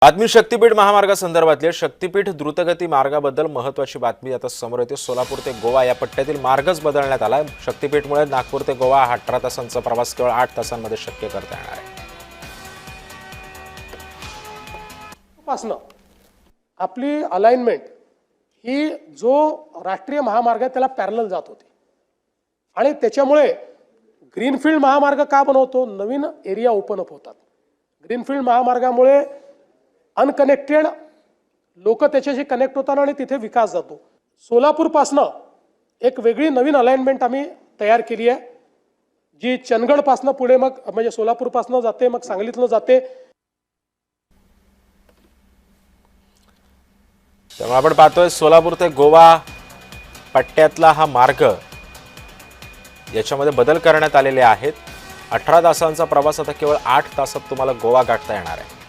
बातमी शक्तीपीठ महामार्गासंदर्भातली शक्तीपीठ द्रुतगती मार्गाबद्दल महत्त्वाची बातमी आता समोर येते। सोलापूर ते गोवा या पट्ट्यातील मार्गच बदलण्यात आला। शक्तीपीठमुळे नागपूर ते गोवा 18 तासांचा प्रवास केवळ 8 तासांमध्ये शक्य करता येणार आहे। आपली अलाइनमेंट ही जो राष्ट्रीय महामार्ग आहे त्याला पॅरलल जात होती आणि त्याच्यामुळे ग्रीनफील्ड महामार्ग का बनवतो, नवीन एरिया ओपन अप होतात। ग्रीनफील्ड महामार्गामुळे अनकनेक्टेड लोक त्याच्याशी कनेक्ट होतात आणि तिथे विकास जातो। सोलापूर पासनं एक वेगळी नवीन अलाइनमेंट आम्ही तयार केली आहे, जी चंदगड पासनं पुढे मग म्हणजे सोलापूर पासनं जाते, मग सांगलीतनं जाते। त्यामुळे आपण पाहतोय सोलापूर ते गोवा पट्ट्यातला हा मार्ग याच्यामध्ये बदल करण्यात आलेले आहेत। 18 तासांचा प्रवास आता केवळ 8 तासात तुम्हाला गोवा गाठता येणार आहे।